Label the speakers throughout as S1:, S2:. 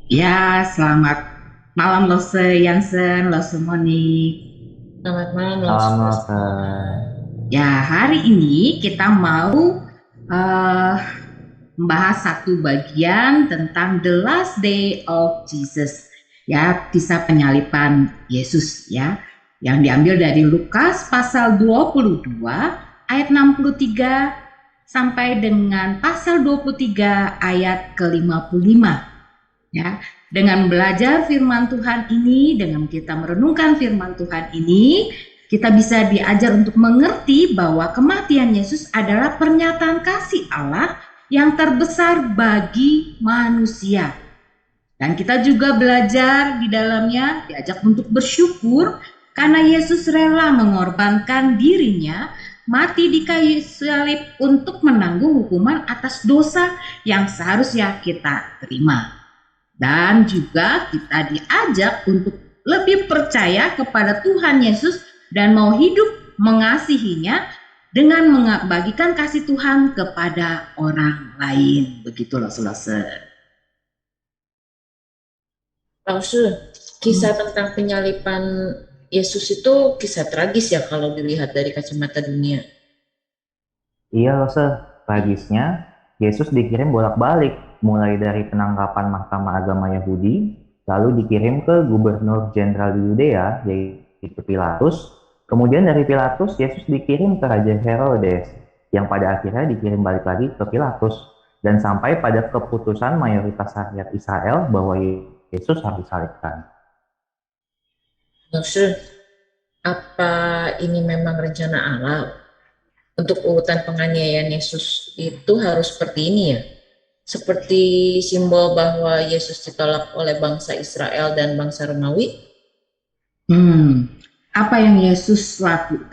S1: Ya, selamat malam Lose Yansen, Lose Monik.
S2: Selamat malam
S3: Malam
S2: langsung.
S3: Novel.
S1: Ya, hari ini kita mau eh, membahas satu bagian tentang The Last Day of Jesus. Ya, kisah penyaliban Yesus ya, yang diambil dari Lukas pasal 22 ayat 63 sampai dengan pasal 23 ayat ke-55. Ya, dengan belajar firman Tuhan ini, dengan kita merenungkan firman Tuhan ini, kita bisa diajar untuk mengerti bahwa kematian Yesus adalah pernyataan kasih Allah yang terbesar bagi manusia. Dan kita juga belajar di dalamnya, diajak untuk bersyukur karena Yesus rela mengorbankan dirinya mati di kayu salib untuk menanggung hukuman atas dosa yang seharusnya kita terima. Dan juga kita diajak untuk lebih percaya kepada Tuhan Yesus dan mau hidup mengasihinya dengan membagikan kasih Tuhan kepada orang lain. Begitulah selesai.
S2: Langsung, kisah tentang penyalipan Yesus itu kisah tragis ya kalau dilihat dari kacamata dunia.
S3: Iya, Lose. Tragisnya, Yesus dikirim bolak-balik, mulai dari penangkapan Mahkamah Agama Yahudi, lalu dikirim ke Gubernur Jenderal di Yudea, yaitu Pilatus. Kemudian dari Pilatus, Yesus dikirim ke Raja Herodes, yang pada akhirnya dikirim balik lagi ke Pilatus, dan sampai pada keputusan mayoritas rakyat Israel bahwa Yesus harus disalibkan.
S2: Langsung, apa ini memang rencana Allah? Untuk urutan penganiayaan Yesus itu harus seperti ini ya? Seperti simbol bahwa Yesus ditolak oleh bangsa Israel dan bangsa Romawi?
S1: Apa yang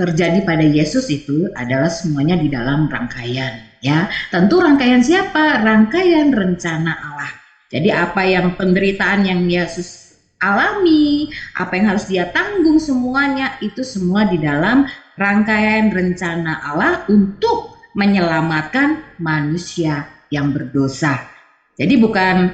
S1: terjadi pada Yesus itu adalah semuanya di dalam rangkaian, ya. Tentu rangkaian siapa? Rangkaian rencana Allah. Jadi apa yang penderitaan yang Yesus alami, apa yang harus dia tanggung semuanya itu semua di dalam rangkaian rencana Allah untuk menyelamatkan manusia yang berdosa. Jadi bukan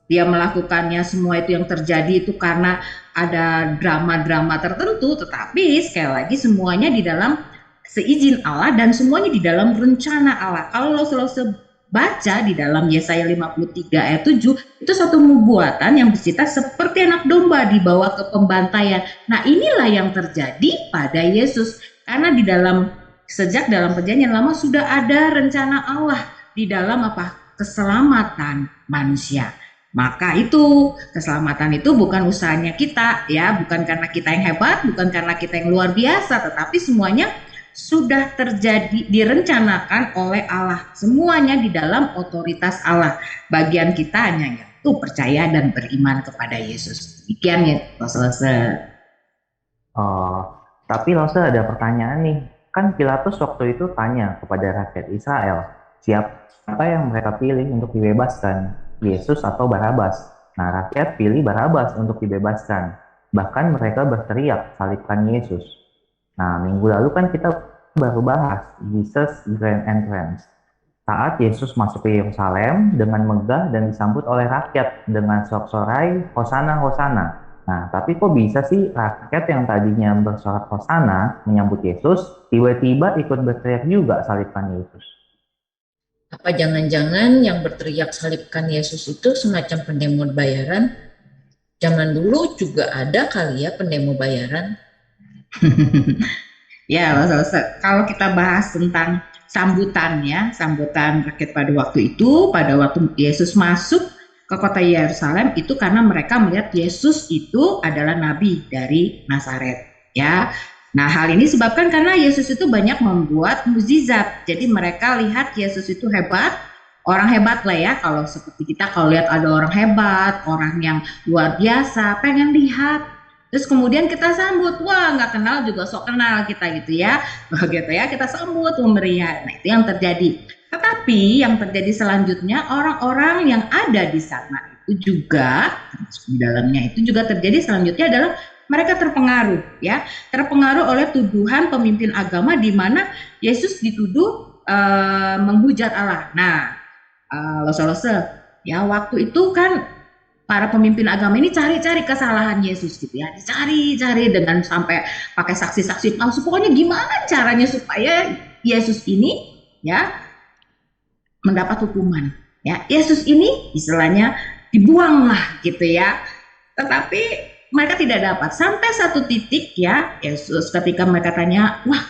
S1: dia melakukannya semua itu yang terjadi itu karena ada drama-drama tertentu, tetapi sekali lagi semuanya di dalam seizin Allah dan semuanya di dalam rencana Allah. Kalau lo selalu baca di dalam Yesaya 53 ayat 7, itu satu nubuatan yang bercerita seperti anak domba dibawa ke pembantaian. Nah, inilah yang terjadi pada Yesus. Karena di dalam sejak dalam perjanjian lama sudah ada rencana Allah di dalam apa? Keselamatan manusia. Maka itu keselamatan itu bukan usahanya kita ya, bukan karena kita yang hebat, bukan karena kita yang luar biasa, tetapi semuanya sudah terjadi direncanakan oleh Allah. Semuanya di dalam otoritas Allah. Bagian kita hanya yaitu percaya dan beriman kepada Yesus. Demikian ya, selesai.
S3: Oh, tapi Lose ada pertanyaan nih. Kan Pilatus waktu itu tanya kepada rakyat Israel, siapa yang mereka pilih untuk dibebaskan, Yesus atau Barabas? Nah, rakyat pilih Barabas untuk dibebaskan. Bahkan mereka berteriak, salibkan Yesus. Nah, minggu lalu kan kita baru bahas Jesus Grand Entrance. Saat Yesus masuk ke Yerusalem dengan megah dan disambut oleh rakyat dengan sorak-sorai Hosana Hosana. Nah, tapi kok bisa sih rakyat yang tadinya bersorak Hosana menyambut Yesus, tiba-tiba ikut berteriak juga salibkan Yesus?
S2: Apa jangan-jangan yang berteriak salibkan Yesus itu semacam pendemo bayaran? Zaman dulu juga ada kali ya pendemo bayaran.
S1: Ya, kalau kita bahas tentang sambutannya, sambutan rakyat pada waktu itu, pada waktu Yesus masuk ke kota Yerusalem itu karena mereka melihat Yesus itu adalah nabi dari Nazaret, ya. Nah, hal ini disebabkan karena Yesus itu banyak membuat mukjizat. Jadi mereka lihat Yesus itu hebat, orang hebat lah ya. Kalau seperti kita kalau lihat ada orang hebat, orang yang luar biasa, pengen lihat. Terus kemudian kita sambut, wah nggak kenal juga sok kenal kita gitu ya, begitu ya kita sambut memberikan. Nah itu yang terjadi. Tetapi yang terjadi selanjutnya orang-orang yang ada di sana itu juga di dalamnya itu juga terjadi selanjutnya adalah mereka terpengaruh ya, terpengaruh oleh tuduhan pemimpin agama di mana Yesus dituduh menghujat Allah. Nah, lose-lose Ya, waktu itu kan para pemimpin agama ini cari-cari kesalahan Yesus gitu ya, dicari-cari dengan sampai pakai saksi-saksi palsu. Pokoknya gimana caranya supaya Yesus ini ya mendapat hukuman. Ya, Yesus ini istilahnya dibuang lah gitu ya. Tetapi mereka tidak dapat sampai satu titik ya Yesus ketika mereka tanya, wah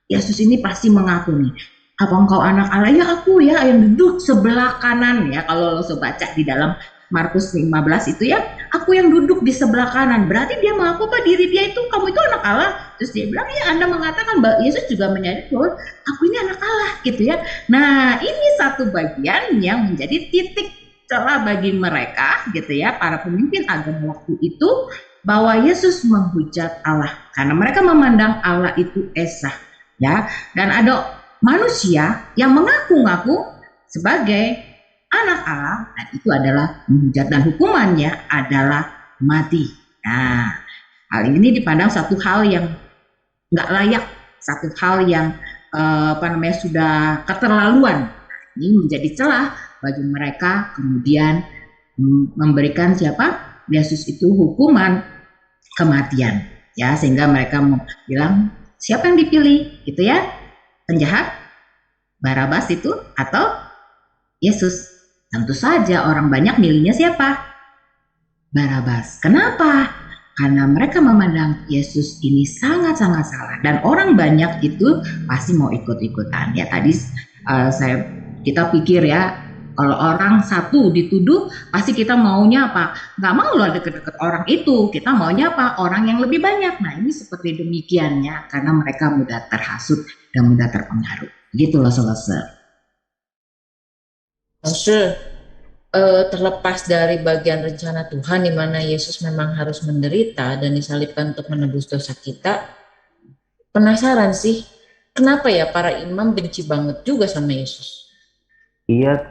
S1: Yesus ini pasti mengaku nih, apa engkau anak Allah? Ya aku ya yang duduk sebelah kanan ya. Kalau lo baca di dalam Markus 15 itu ya, aku yang duduk di sebelah kanan. Berarti dia mengaku apa diri dia itu, kamu itu anak Allah. Terus dia bilang, ya Anda mengatakan, bahwa Yesus juga menyadari bahwa aku ini anak Allah gitu ya. Nah ini satu bagian yang menjadi titik celah bagi mereka gitu ya, para pemimpin agama waktu itu, bahwa Yesus menghujat Allah. Karena mereka memandang Allah itu esa ya, dan ada manusia yang mengaku-ngaku sebagai anak Allah, dan itu adalah menghujat dan hukumannya adalah mati. Nah, hal ini dipandang satu hal yang nggak layak, satu hal yang sudah keterlaluan. Ini menjadi celah bagi mereka kemudian memberikan siapa Yesus itu hukuman kematian, ya, sehingga mereka bilang siapa yang dipilih gitu ya, penjahat Barabas itu atau Yesus? Tentu saja orang banyak milihnya siapa? Barabas. Kenapa? Karena mereka memandang Yesus ini sangat-sangat salah, dan orang banyak itu pasti mau ikut-ikutan. Ya tadi kita pikir ya, kalau orang satu dituduh pasti kita maunya apa? Nggak mau loh deket-deket orang itu, kita maunya apa? Orang yang lebih banyak. Nah ini seperti demikian ya, karena mereka mudah terhasut dan mudah terpengaruh. Gitu loh selesai.
S2: Maksud terlepas dari bagian rencana Tuhan di mana Yesus memang harus menderita dan disalibkan untuk menebus dosa kita, penasaran sih, kenapa ya para imam benci banget juga sama Yesus?
S3: Iya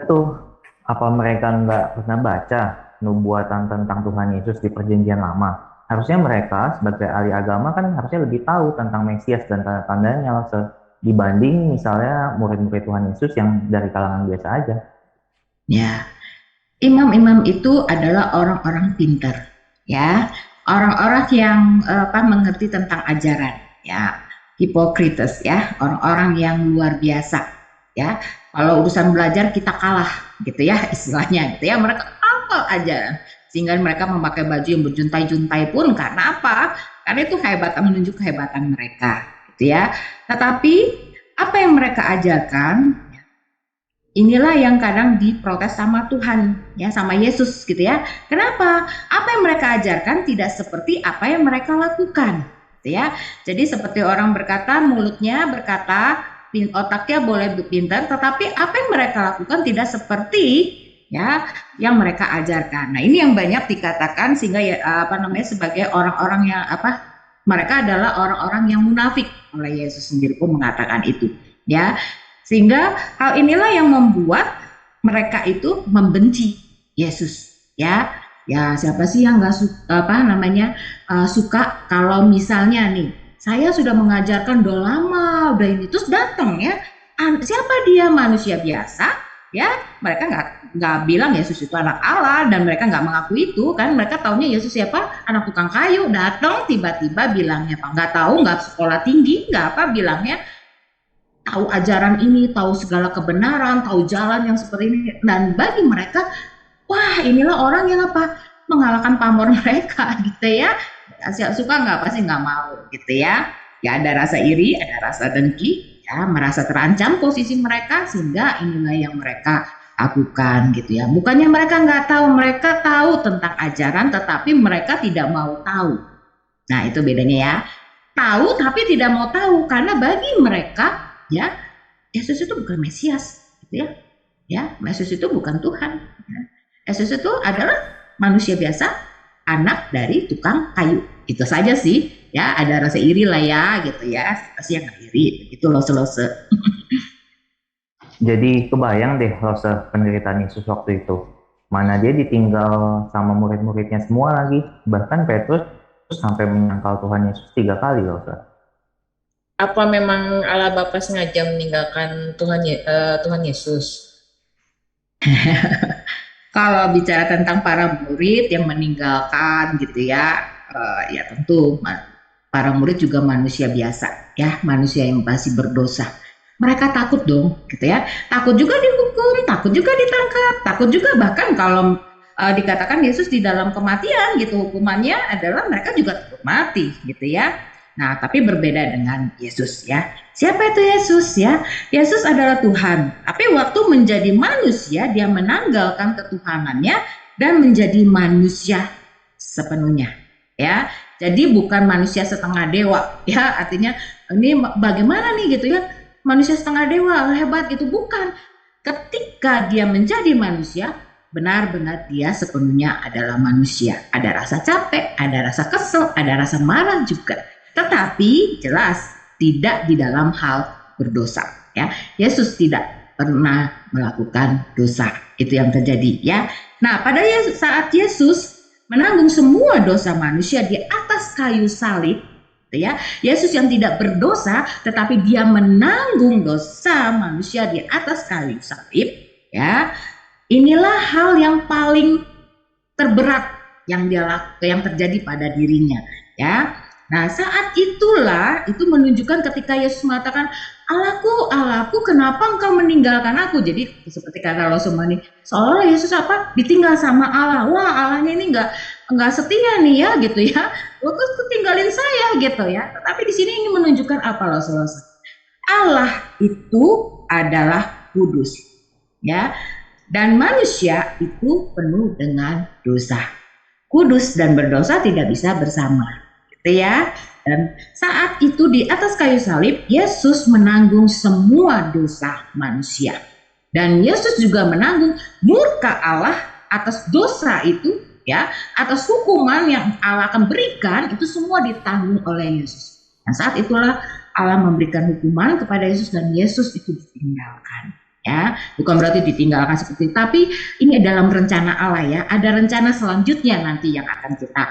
S3: tuh, apa mereka nggak pernah baca nubuatan tentang Tuhan Yesus di Perjanjian Lama? Harusnya mereka sebagai ahli agama kan harusnya lebih tahu tentang Mesias dan tanda-tandanya dibanding misalnya murid-murid Tuhan Yesus yang dari kalangan biasa aja.
S1: Ya, imam-imam itu adalah orang-orang pintar, ya, orang-orang yang mengerti tentang ajaran, ya, Hipokrites, ya, orang-orang yang luar biasa, ya. Kalau urusan belajar kita kalah, gitu ya, istilahnya, gitu ya. Mereka hafal ajaran, sehingga mereka memakai baju yang berjuntai-juntai pun karena apa? Karena itu menunjuk kehebatan mereka, gitu ya. Tetapi apa yang mereka ajarkan? Inilah yang kadang diprotes sama Tuhan, ya, sama Yesus gitu ya. Kenapa? Apa yang mereka ajarkan tidak seperti apa yang mereka lakukan, gitu ya. Jadi seperti orang berkata, mulutnya berkata, otaknya boleh pintar, tetapi apa yang mereka lakukan tidak seperti ya yang mereka ajarkan. Nah ini yang banyak dikatakan sehingga ya sebagai orang-orang yang mereka adalah orang-orang yang munafik, oleh Yesus sendiri pun mengatakan itu, ya. Sehingga hal inilah yang membuat mereka itu membenci Yesus, ya. Ya siapa sih yang nggak suka kalau misalnya nih saya sudah mengajarkan udah lama, udah ini terus datang ya, siapa dia, manusia biasa, ya. Mereka nggak bilang Yesus itu anak Allah, dan mereka nggak mengaku itu kan. Mereka taunya Yesus siapa, anak tukang kayu, datang tiba-tiba bilangnya apa, nggak tahu, nggak sekolah tinggi, nggak apa, bilangnya tahu ajaran ini, tahu segala kebenaran, tahu jalan yang seperti ini. Dan bagi mereka, wah inilah orang yang mengalahkan pamor mereka gitu ya. Suka nggak, pasti nggak mau gitu ya. Ya ada rasa iri, ada rasa dengki, ya merasa terancam posisi mereka, sehingga inilah yang mereka lakukan gitu ya. Bukannya mereka nggak tahu, mereka tahu tentang ajaran, tetapi mereka tidak mau tahu. Nah itu bedanya ya. Tahu tapi tidak mau tahu, karena bagi mereka ya Yesus itu bukan Mesias gitu ya. Ya, Yesus itu bukan Tuhan. Ya. Yesus itu adalah manusia biasa, anak dari tukang kayu. Itu saja sih. Ya, ada rasa iri lah ya gitu ya. Pasti yang nggak iri. Itu lose-lose.
S3: Jadi kebayang deh lose penderitaan Yesus waktu itu. Mana dia ditinggal sama murid-muridnya semua lagi. Bahkan Petrus sampai menyangkal Tuhan Yesus 3 kali lose.
S2: Apa memang Allah Bapa sengaja meninggalkan Tuhan Yesus?
S1: Kalau bicara tentang para murid yang meninggalkan gitu ya, ya tentu para murid juga manusia biasa ya, manusia yang masih berdosa. Mereka takut dong, gitu ya. Takut juga dihukum, takut juga ditangkap, takut juga bahkan kalau dikatakan Yesus di dalam kematian gitu, hukumannya adalah mereka juga takut mati, gitu ya. Nah, tapi berbeda dengan Yesus ya. Siapa itu Yesus ya? Yesus adalah Tuhan. Tapi waktu menjadi manusia, dia menanggalkan ketuhanannya dan menjadi manusia sepenuhnya. Ya, jadi bukan manusia setengah dewa. Ya, artinya ini bagaimana nih gitu ya? Manusia setengah dewa hebat gitu, bukan. Ketika dia menjadi manusia, benar-benar dia sepenuhnya adalah manusia. Ada rasa capek, ada rasa kesel, ada rasa marah juga. Tetapi jelas tidak di dalam hal berdosa ya. Yesus tidak pernah melakukan dosa. Itu yang terjadi ya. Nah, pada saat Yesus menanggung semua dosa manusia di atas kayu salib ya. Yesus yang tidak berdosa tetapi dia menanggung dosa manusia di atas kayu salib ya. Inilah hal yang paling terberat yang terjadi pada dirinya ya. Nah, saat itulah itu menunjukkan ketika Yesus mengatakan, "Allahku, Allahku, kenapa engkau meninggalkan aku?" Jadi seperti kata Rasulullah ini, seolah Yesus ditinggal sama Allah. Wah, Allahnya ini enggak setia nih ya gitu ya. Lo kok tinggalin saya gitu ya. Tetapi di sini ini menunjukkan apa Rasulullah? Allah itu adalah kudus. Ya. Dan manusia itu penuh dengan dosa. Kudus dan berdosa tidak bisa bersama. Ya, dan saat itu di atas kayu salib Yesus menanggung semua dosa manusia dan Yesus juga menanggung murka Allah atas dosa itu ya, atas hukuman yang Allah akan berikan itu semua ditanggung oleh Yesus. Nah, saat itulah Allah memberikan hukuman kepada Yesus dan Yesus itu ditinggalkan. Ya, bukan berarti ditinggalkan seperti itu, tapi ini dalam rencana Allah ya. Ada rencana selanjutnya nanti yang akan kita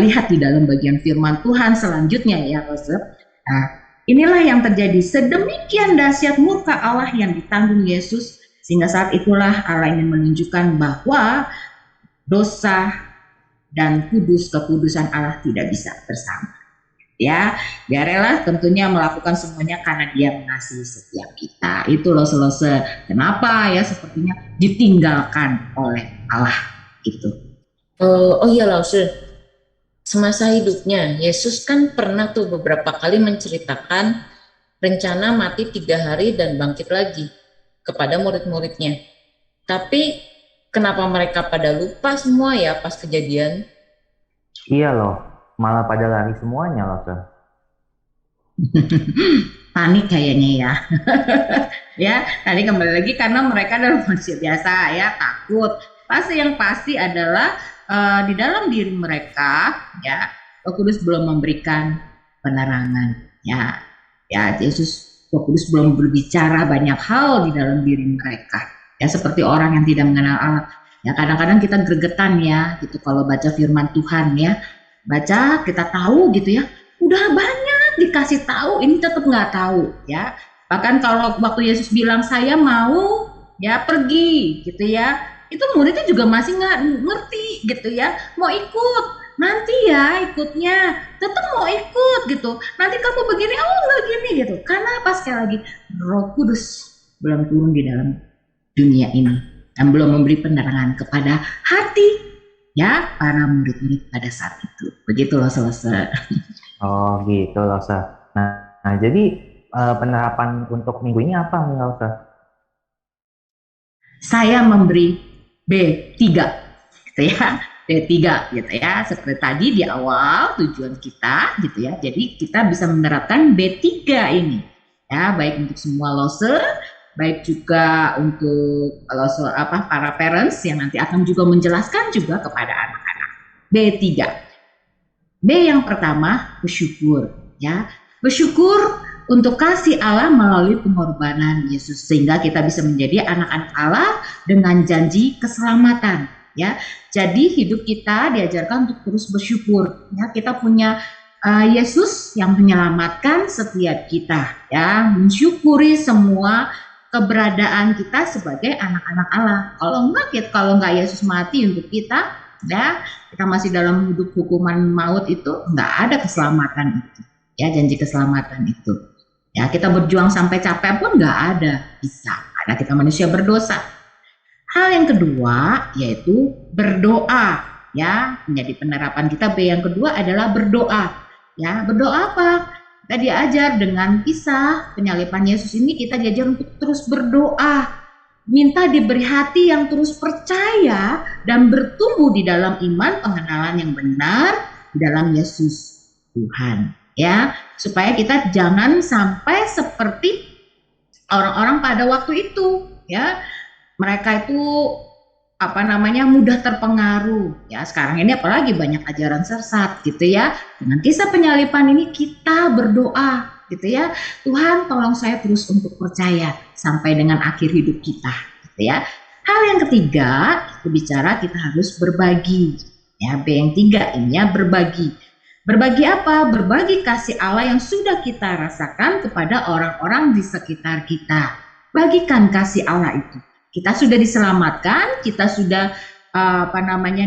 S1: lihat di dalam bagian firman Tuhan selanjutnya ya, Joseph. Nah, inilah yang terjadi, sedemikian dahsyat murka Allah yang ditanggung Yesus sehingga saat itulah Allah ingin menunjukkan bahwa dosa dan kekudusan Allah tidak bisa bersama. Ya, dia rela tentunya melakukan semuanya karena dia mengasihi setiap kita. Itu loh kenapa ya sepertinya ditinggalkan oleh Allah itu.
S2: Oh iya loh, semasa hidupnya Yesus kan pernah tuh beberapa kali menceritakan rencana mati 3 hari dan bangkit lagi kepada murid-muridnya. Tapi kenapa mereka pada lupa semua ya pas kejadian?
S3: Iya loh, malah pada lari semuanya loh, Sir.
S1: Panik kayaknya ya. Ya, tadi kembali lagi karena mereka adalah manusia biasa ya, takut. Yang pasti adalah di dalam diri mereka ya, Roh Kudus belum memberikan penerangan ya. Ya, Roh Kudus belum berbicara banyak hal di dalam diri mereka. Ya, seperti orang yang tidak mengenal Allah. Ya, kadang-kadang kita gregetan ya gitu kalau baca firman Tuhan ya. Baca kita tahu gitu ya, udah banyak dikasih tahu ini tetap nggak tahu ya. Bahkan kalau waktu Yesus bilang saya mau ya pergi gitu ya, itu muridnya juga masih nggak ngerti gitu ya, mau ikut nanti ya ikutnya tetap mau ikut gitu, nanti kamu begini nggak gini gitu, karena apa? Sekali lagi Roh Kudus belum turun di dalam dunia ini dan belum memberi penerangan kepada hati ya para murid-murid pada saat itu. Begitu loh selesai.
S3: Oh gitu loh, Sir. Nah, jadi penerapan untuk minggu ini apa nih, Sir?
S1: Saya memberi B3 gitu ya. B3 gitu ya. Seperti tadi di awal tujuan kita gitu ya. Jadi kita bisa menerapkan B3 ini. Ya, baik untuk semua loser, baik juga untuk para parents yang nanti akan juga menjelaskan juga kepada anak-anak. B3. B yang pertama, bersyukur ya. Bersyukur untuk kasih Allah melalui pengorbanan Yesus sehingga kita bisa menjadi anak-anak Allah dengan janji keselamatan ya. Jadi hidup kita diajarkan untuk terus bersyukur ya. Kita punya Yesus yang menyelamatkan setiap kita ya, mensyukuri semua keberadaan kita sebagai anak-anak Allah. Kalau enggak Yesus mati untuk kita, ya kita masih dalam hidup hukuman maut itu, enggak ada keselamatan itu. Ya, janji keselamatan itu. Ya, kita berjuang sampai capek pun enggak ada bisa. Karena kita manusia berdosa. Hal yang kedua yaitu berdoa. Ya, menjadi penerapan kita B yang kedua adalah berdoa. Ya, berdoa apa? Kita diajar dengan kisah penyaliban Yesus ini, kita diajar untuk terus berdoa, minta diberi hati yang terus percaya dan bertumbuh di dalam iman, pengenalan yang benar di dalam Yesus Tuhan, ya, supaya kita jangan sampai seperti orang-orang pada waktu itu, ya. Mereka itu mudah terpengaruh, ya. Sekarang ini apalagi banyak ajaran sesat gitu ya. Dengan kisah penyaliban ini kita berdoa gitu ya, Tuhan tolong saya terus untuk percaya sampai dengan akhir hidup kita gitu ya. Hal yang ketiga itu bicara kita harus berbagi, ya. B yang 3 ini ya, berbagi. Berbagi apa? Berbagi kasih Allah yang sudah kita rasakan kepada orang-orang di sekitar kita. Bagikan kasih Allah itu. Kita sudah diselamatkan, kita sudah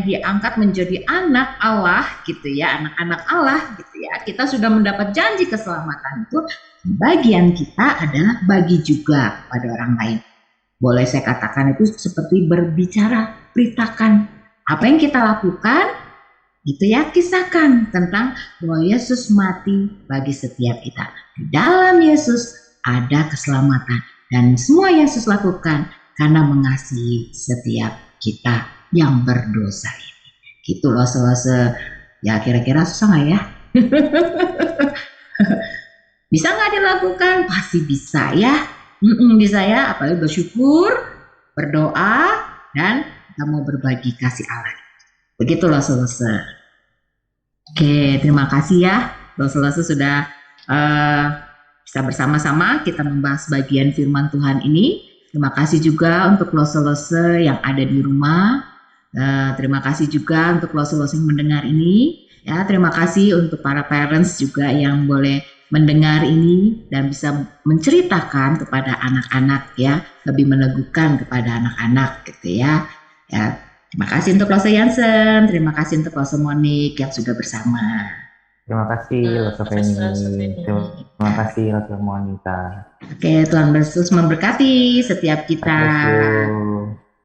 S1: diangkat menjadi anak Allah gitu ya, anak-anak Allah gitu ya. Kita sudah mendapat janji keselamatan itu. Bagian kita adalah bagi juga pada orang lain. Boleh saya katakan itu seperti berbicara, beritakan apa yang kita lakukan gitu ya, kisahkan tentang bahwa Yesus mati bagi setiap kita. Di dalam Yesus ada keselamatan dan semua yang Yesus lakukan karena mengasihi setiap kita yang berdosa ini. Gitu loh, ya kira-kira susah nggak ya? Bisa nggak dilakukan? Pasti bisa ya. Bisa ya, apalagi bersyukur, berdoa, dan kita mau berbagi kasih Allah. Begitu loh selesai. Oke, terima kasih ya. Loh selesai sudah bisa bersama-sama kita membahas bagian firman Tuhan ini. Terima kasih juga untuk lose-lose yang ada di rumah. Terima kasih juga untuk lose-lose yang mendengar ini. Ya, terima kasih untuk para parents juga yang boleh mendengar ini dan bisa menceritakan kepada anak-anak ya, lebih meneguhkan kepada anak-anak gitu ya. Ya, terima kasih untuk Lose Jansen, terima kasih untuk Lose Monik yang sudah bersama.
S3: Terima kasih Lose Feni. Terima kasih Lose Monika.
S1: Oke, Tuhan Yesus memberkati setiap kita.